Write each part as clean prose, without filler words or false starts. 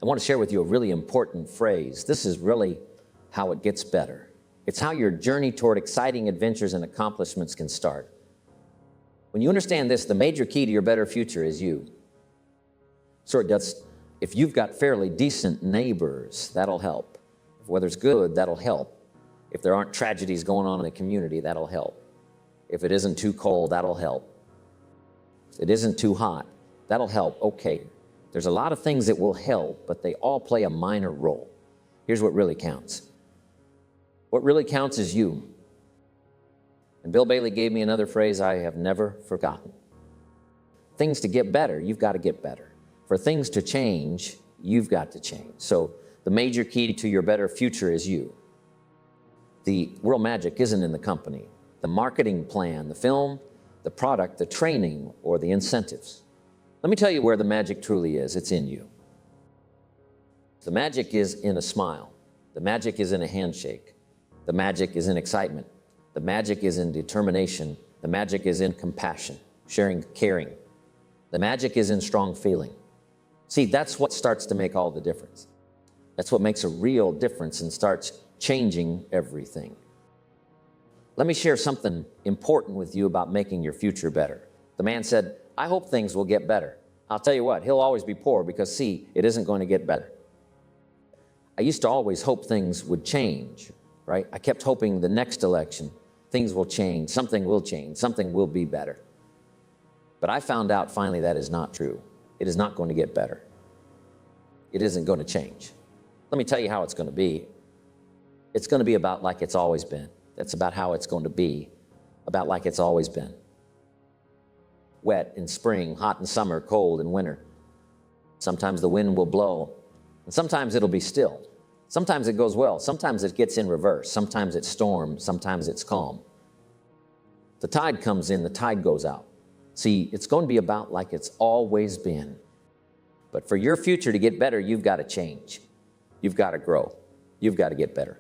I want to share with you a really important phrase. This is really how it gets better. It's how your journey toward exciting adventures and accomplishments can start. When you understand this, the major key to your better future is you. So if you've got fairly decent neighbors, that'll help. If the weather's good, that'll help. If there aren't tragedies going on in the community, that'll help. If it isn't too cold, that'll help. If it isn't too hot, that'll help. Okay, there's a lot of things that will help, but they all play a minor role. Here's what really counts. What really counts is you. And Bill Bailey gave me another phrase I have never forgotten. Things to get better, you've got to get better. For things to change, you've got to change. So the major key to your better future is you. The real magic isn't in the company, the marketing plan, the film, the product, the training, or the incentives. Let me tell you where the magic truly is. It's in you. The magic is in a smile. The magic is in a handshake. The magic is in excitement. The magic is in determination. The magic is in compassion, sharing, caring. The magic is in strong feeling. See, that's what starts to make all the difference. That's what makes a real difference and starts changing everything. Let me share something important with you about making your future better. The man said, I hope things will get better. I'll tell you what, he'll always be poor because, see, it isn't going to get better. I used to always hope things would change, right? I kept hoping the next election, things will change, something will be better. But I found out finally that is not true. It is not going to get better. It isn't going to change. Let me tell you how it's going to be. It's going to be about like it's always been. That's about how it's going to be, about like it's always been. Wet in spring, hot in summer, cold in winter. Sometimes the wind will blow, and sometimes it'll be still. Sometimes it goes well, sometimes it gets in reverse, sometimes it's storm, sometimes it's calm. The tide comes in, the tide goes out. See, it's going to be about like it's always been. But for your future to get better, you've got to change. You've got to grow. You've got to get better.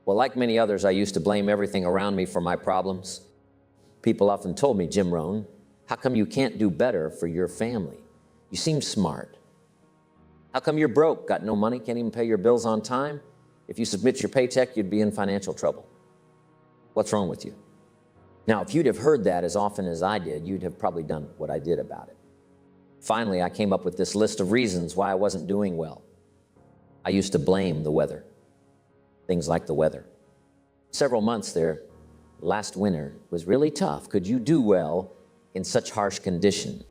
Well, like many others, I used to blame everything around me for my problems. People often told me, Jim Rohn, how come you can't do better for your family? You seem smart. How come you're broke, got no money, can't even pay your bills on time? If you submit your paycheck, you'd be in financial trouble. What's wrong with you? Now, if you'd have heard that as often as I did, you'd have probably done what I did about it. Finally, I came up with this list of reasons why I wasn't doing well. I used to blame the weather. Things like the weather. Several months there, last winter, was really tough. Could you do well in such harsh condition?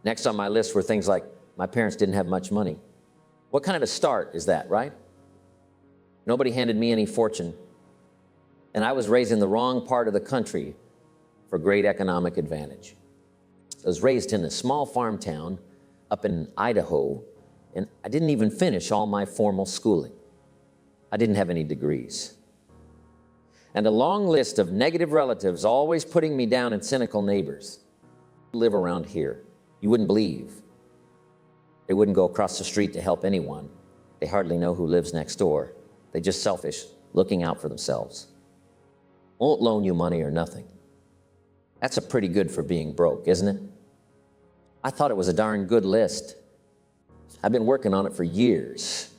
Next on my list were things like, my parents didn't have much money. What kind of a start is that, right? Nobody handed me any fortune, and I was raised in the wrong part of the country for great economic advantage. I was raised in a small farm town up in Idaho, and I didn't even finish all my formal schooling. I didn't have any degrees. And a long list of negative relatives always putting me down and cynical neighbors. Live around here. You wouldn't believe. They wouldn't go across the street to help anyone. They hardly know who lives next door. They're just selfish, looking out for themselves. Won't loan you money or nothing. That's a pretty good for being broke, isn't it? I thought it was a darn good list. I've been working on it for years.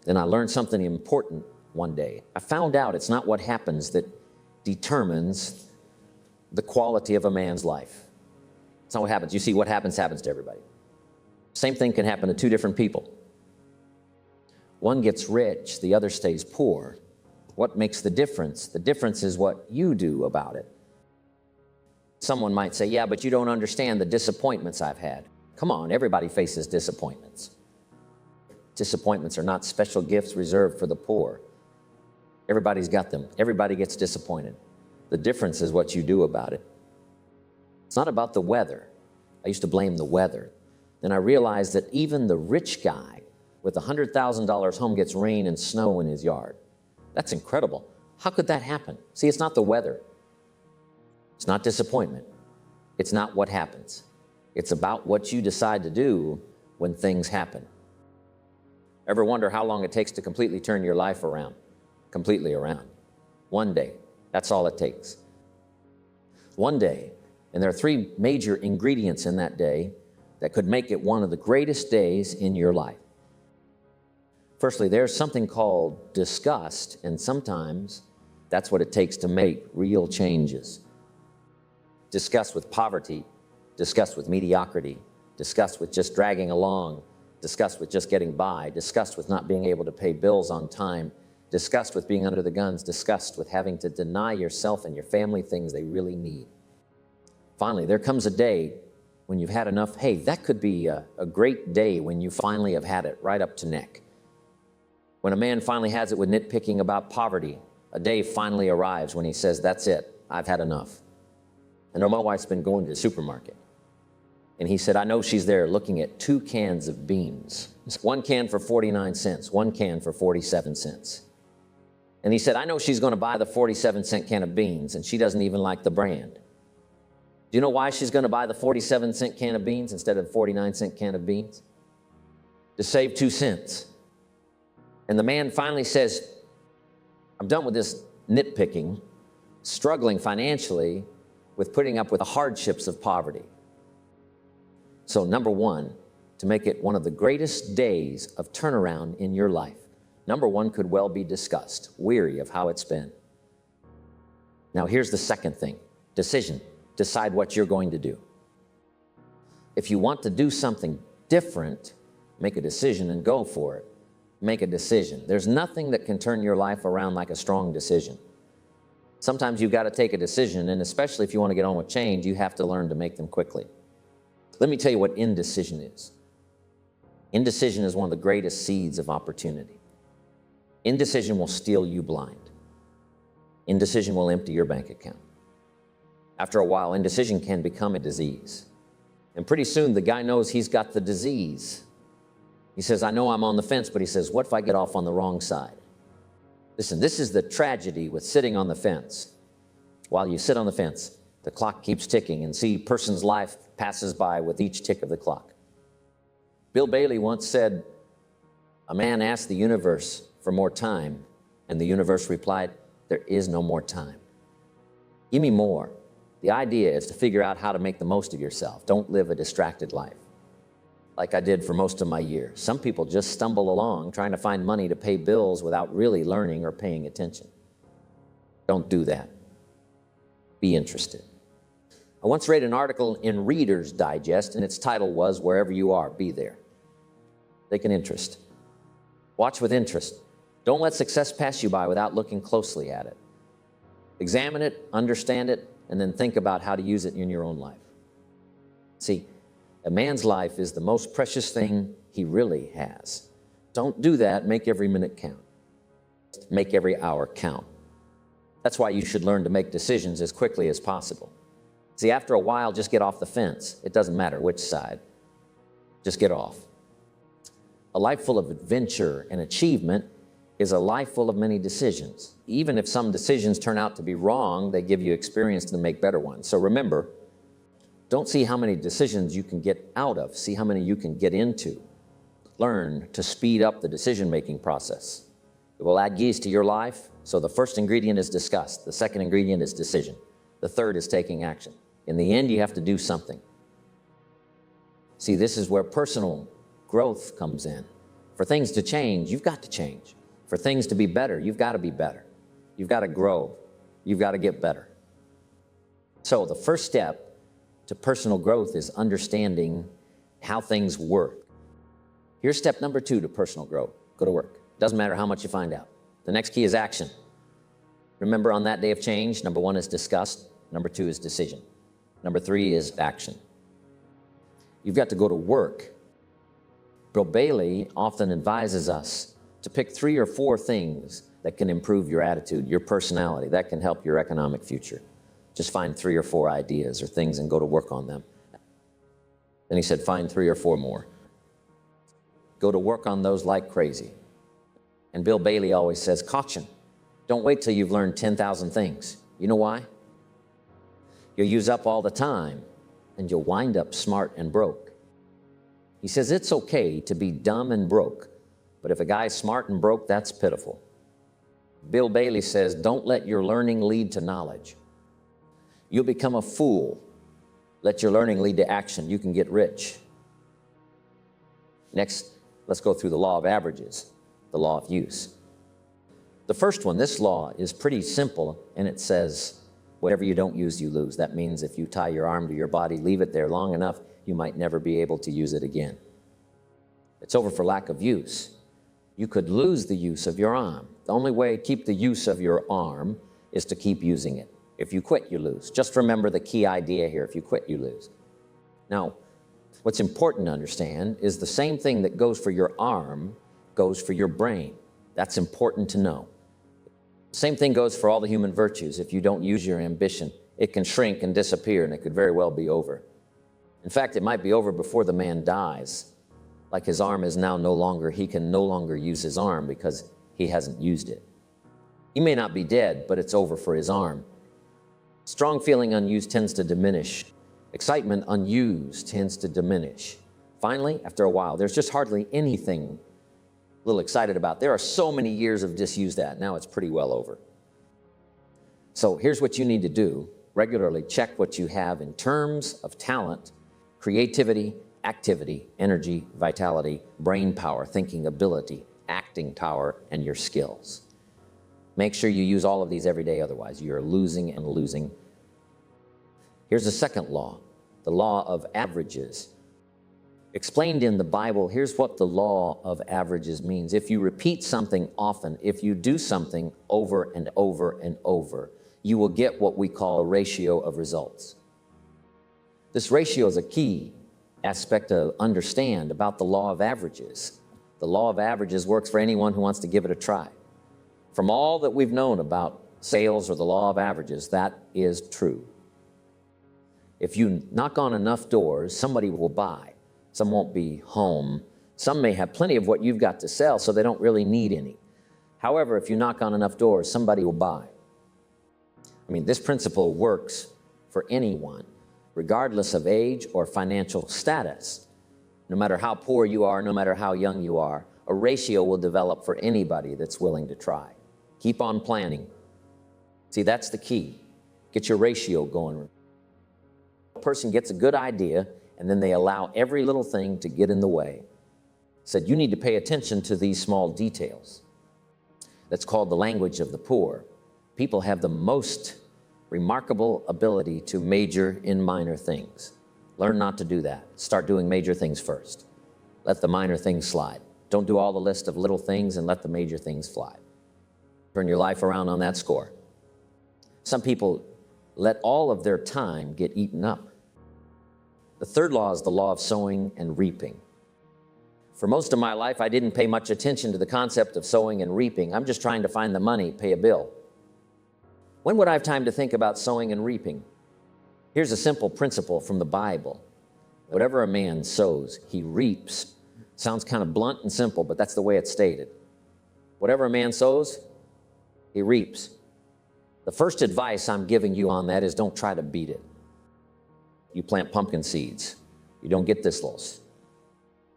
Then I learned something important one day. I found out it's not what happens that determines the quality of a man's life. It's not what happens. You see, what happens to everybody. Same thing can happen to two different people. One gets rich, the other stays poor. What makes the difference? The difference is what you do about it. Someone might say, yeah, but you don't understand the disappointments I've had. Come on, everybody faces disappointments. Disappointments are not special gifts reserved for the poor. Everybody's got them. Everybody gets disappointed. The difference is what you do about it. It's not about the weather. I used to blame the weather. Then I realized that even the rich guy with $100,000 home gets rain and snow in his yard. That's incredible. How could that happen? See, it's not the weather. It's not disappointment. It's not what happens. It's about what you decide to do when things happen. Ever wonder how long it takes to completely turn your life around? Completely around. One day. That's all it takes. One day. And there are three major ingredients in that day. that could make it one of the greatest days in your life. Firstly, there's something called disgust, and sometimes that's what it takes to make real changes. Disgust with poverty, disgust with mediocrity, disgust with just dragging along, disgust with just getting by, disgust with not being able to pay bills on time, disgust with being under the guns, disgust with having to deny yourself and your family things they really need. Finally, there comes a day when you've had enough. Hey, that could be a great day when you finally have had it right up to neck. When a man finally has it with nitpicking about poverty, a day finally arrives when he says, that's it, I've had enough. I know my wife's been going to the supermarket, and he said, I know she's there looking at 2 cans of beans. One can for 49 cents, one can for 47 cents. And he said, I know she's going to buy the 47-cent can of beans, and she doesn't even like the brand. Do you know why she's going to buy the 47-cent can of beans instead of the 49-cent can of beans? To save 2 cents. And the man finally says, I'm done with this nitpicking, struggling financially with putting up with the hardships of poverty. So number one, to make it one of the greatest days of turnaround in your life, number one could well be disgust, weary of how it's been. Now here's the second thing, decision. Decide what you're going to do. If you want to do something different, make a decision and go for it. Make a decision. There's nothing that can turn your life around like a strong decision. Sometimes you've got to take a decision, and especially if you want to get on with change, you have to learn to make them quickly. Let me tell you what indecision is. Indecision is one of the greatest seeds of opportunity. Indecision will steal you blind. Indecision will empty your bank account. After a while, indecision can become a disease. And pretty soon, the guy knows he's got the disease. He says, I know I'm on the fence, but he says, what if I get off on the wrong side? Listen, this is the tragedy with sitting on the fence. While you sit on the fence, the clock keeps ticking, and see, a person's life passes by with each tick of the clock. Bill Bailey once said, a man asked the universe for more time, and the universe replied, there is no more time. Give me more. The idea is to figure out how to make the most of yourself. Don't live a distracted life, like I did for most of my years. Some people just stumble along trying to find money to pay bills without really learning or paying attention. Don't do that. Be interested. I once read an article in Reader's Digest, and its title was, Wherever You Are, Be There. Take an interest. Watch with interest. Don't let success pass you by without looking closely at it. Examine it, understand it, and then think about how to use it in your own life. See, a man's life is the most precious thing he really has. Don't do that. Make every minute count. Make every hour count. That's why you should learn to make decisions as quickly as possible. See, after a while, just get off the fence. It doesn't matter which side. Just get off. A life full of adventure and achievement is a life full of many decisions. Even if some decisions turn out to be wrong, they give you experience to make better ones. So remember, don't see how many decisions you can get out of. See how many you can get into. Learn to speed up the decision-making process. It will add yeast to your life. So the first ingredient is disgust. The second ingredient is decision. The third is taking action. In the end, you have to do something. See, this is where personal growth comes in. For things to change, you've got to change. For things to be better, you've got to be better. You've got to grow. You've got to get better. So the first step to personal growth is understanding how things work. Here's step number 2 to personal growth. Go to work. Doesn't matter how much you find out. The next key is action. Remember, on that day of change, number 1 is disgust. Number 2 is decision. Number 3 is action. You've got to go to work. Bill Bailey often advises us to pick 3 or 4 things that can improve your attitude, your personality, that can help your economic future. Just find 3 or 4 ideas or things and go to work on them. Then he said, find 3 or 4 more. Go to work on those like crazy. And Bill Bailey always says, caution, don't wait till you've learned 10,000 things. You know why? You'll use up all the time and you'll wind up smart and broke. He says it's okay to be dumb and broke, but if a guy's smart and broke, that's pitiful. Bill Bailey says, don't let your learning lead to knowledge. You'll become a fool. Let your learning lead to action. You can get rich. Next, let's go through the law of averages, the law of use. The first one, this law is pretty simple, and it says, whatever you don't use, you lose. That means if you tie your arm to your body, leave it there long enough, you might never be able to use it again. It's over for lack of use. You could lose the use of your arm. The only way to keep the use of your arm is to keep using it. If you quit, you lose. Just remember the key idea here. If you quit, you lose. Now, what's important to understand is the same thing that goes for your arm goes for your brain. That's important to know. Same thing goes for all the human virtues. If you don't use your ambition, it can shrink and disappear, and it could very well be over. In fact, it might be over before the man dies. Like his arm is now no longer, he can no longer use his arm because he hasn't used it. He may not be dead, but it's over for his arm. Strong feeling unused tends to diminish. Excitement unused tends to diminish. Finally, after a while, there's just hardly anything a little excited about. There are so many years of disused that. Now it's pretty well over. So here's what you need to do. Regularly check what you have in terms of talent, creativity, activity, energy, vitality, brain power, thinking ability, acting power, and your skills. Make sure you use all of these every day, otherwise you're losing and losing. Here's the second law, the law of averages. Explained in the Bible, here's what the law of averages means. If you repeat something often, if you do something over and over and over, you will get what we call a ratio of results. This ratio is a key aspect to understand about the law of averages. The law of averages works for anyone who wants to give it a try. From all that we've known about sales or the law of averages, that is true. If you knock on enough doors, somebody will buy. Some won't be home. Some may have plenty of what you've got to sell, so they don't really need any. However, if you knock on enough doors, somebody will buy. I mean, this principle works for anyone, regardless of age or financial status. No matter how poor you are, no matter how young you are, a ratio will develop for anybody that's willing to try. Keep on planning. See, that's the key. Get your ratio going. A person gets a good idea, and then they allow every little thing to get in the way. Said, you need to pay attention to these small details. That's called the language of the poor. People have the most remarkable ability to major in minor things. Learn not to do that. Start doing major things first. Let the minor things slide. Don't do all the list of little things and let the major things fly. Turn your life around on that score. Some people let all of their time get eaten up. The third law is the law of sowing and reaping. For most of my life, I didn't pay much attention to the concept of sowing and reaping. I'm just trying to find the money, pay a bill. When would I have time to think about sowing and reaping? Here's a simple principle from the Bible. Whatever a man sows, he reaps. Sounds kind of blunt and simple, but that's the way it's stated. Whatever a man sows, he reaps. The first advice I'm giving you on that is don't try to beat it. You plant pumpkin seeds, you don't get thistles.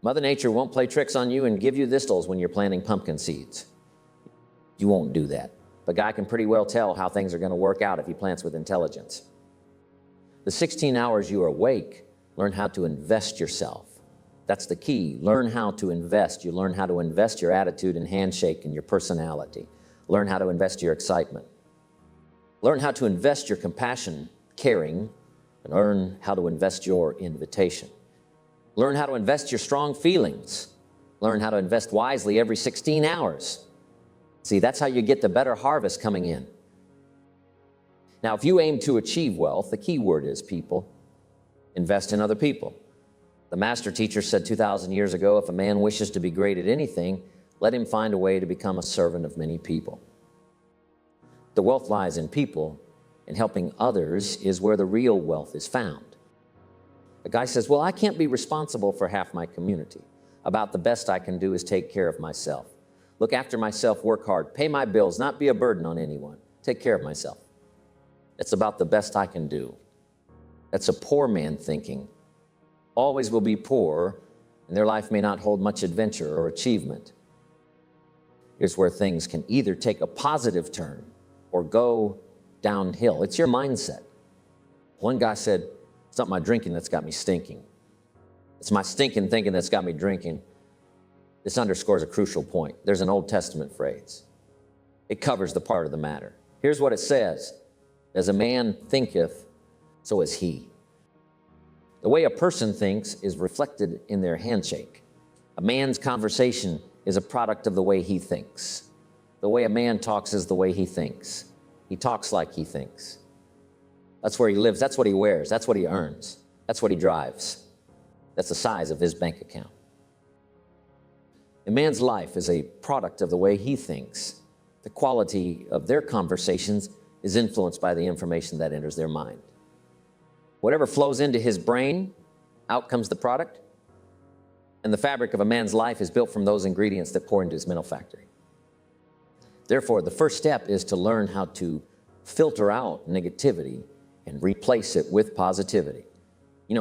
Mother Nature won't play tricks on you and give you thistles when you're planting pumpkin seeds. You won't do that. But God can pretty well tell how things are going to work out if he plants with intelligence. The 16 hours you are awake, learn how to invest yourself. That's the key. Learn how to invest. You learn how to invest your attitude and handshake and your personality. Learn how to invest your excitement. Learn how to invest your compassion, caring, and learn how to invest your invitation. Learn how to invest your strong feelings. Learn how to invest wisely every 16 hours. See, that's how you get the better harvest coming in. Now, if you aim to achieve wealth, the key word is people. Invest in other people. The master teacher said 2,000 years ago, if a man wishes to be great at anything, let him find a way to become a servant of many people. The wealth lies in people, and helping others is where the real wealth is found. A guy says, well, I can't be responsible for half my community. About the best I can do is take care of myself. Look after myself, work hard, pay my bills, not be a burden on anyone. Take care of myself. It's about the best I can do. That's a poor man thinking. Always will be poor, and their life may not hold much adventure or achievement. Here's where things can either take a positive turn or go downhill. It's your mindset. One guy said, it's not my drinking that's got me stinking. It's my stinking thinking that's got me drinking. This underscores a crucial point. There's an Old Testament phrase. It covers the part of the matter. Here's what it says. As a man thinketh, so is he. The way a person thinks is reflected in their handshake. A man's conversation is a product of the way he thinks. The way a man talks is the way he thinks. He talks like he thinks. That's where he lives. That's what he wears. That's what he earns. That's what he drives. That's the size of his bank account. A man's life is a product of the way he thinks. The quality of their conversations is influenced by the information that enters their mind. Whatever flows into his brain, out comes the product. And the fabric of a man's life is built from those ingredients that pour into his mental factory. Therefore, the first step is to learn how to filter out negativity and replace it with positivity.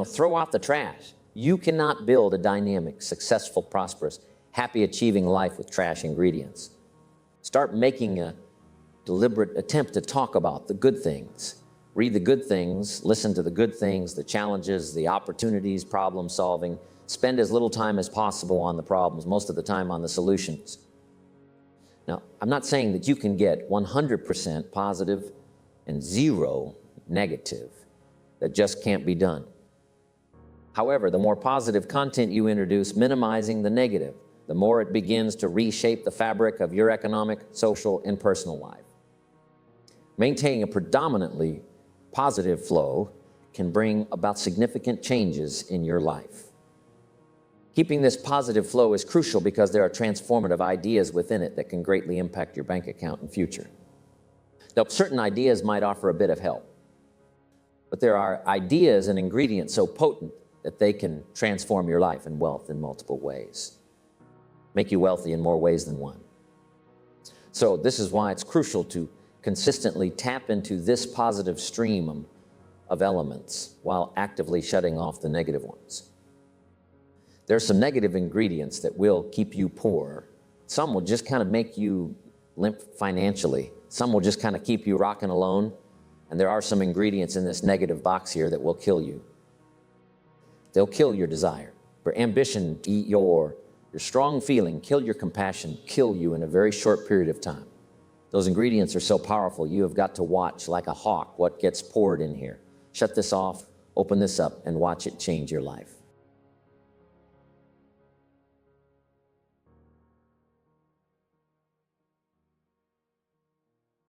Throw out the trash. You cannot build a dynamic, successful, prosperous, happy, achieving life with trash ingredients. Start making a deliberate attempt to talk about the good things. Read the good things, listen to the good things, the challenges, the opportunities, problem solving. Spend as little time as possible on the problems, most of the time on the solutions. Now, I'm not saying that you can get 100% positive and 0 negative. That just can't be done. However, the more positive content you introduce, minimizing the negative, the more it begins to reshape the fabric of your economic, social, and personal life. Maintaining a predominantly positive flow can bring about significant changes in your life. Keeping this positive flow is crucial because there are transformative ideas within it that can greatly impact your bank account in future. Now, certain ideas might offer a bit of help, but there are ideas and ingredients so potent that they can transform your life and wealth in multiple ways, make you wealthy in more ways than one. So this is why it's crucial to consistently tap into this positive stream of elements while actively shutting off the negative ones. There's some negative ingredients that will keep you poor. Some will just kind of make you limp financially. Some will just kind of keep you rocking alone. And there are some ingredients in this negative box here that will kill you. They'll kill your desire. For ambition, eat your strong feeling, kill your compassion, kill you in a very short period of time. Those ingredients are so powerful, you have got to watch like a hawk what gets poured in here. Shut this off, open this up, and watch it change your life.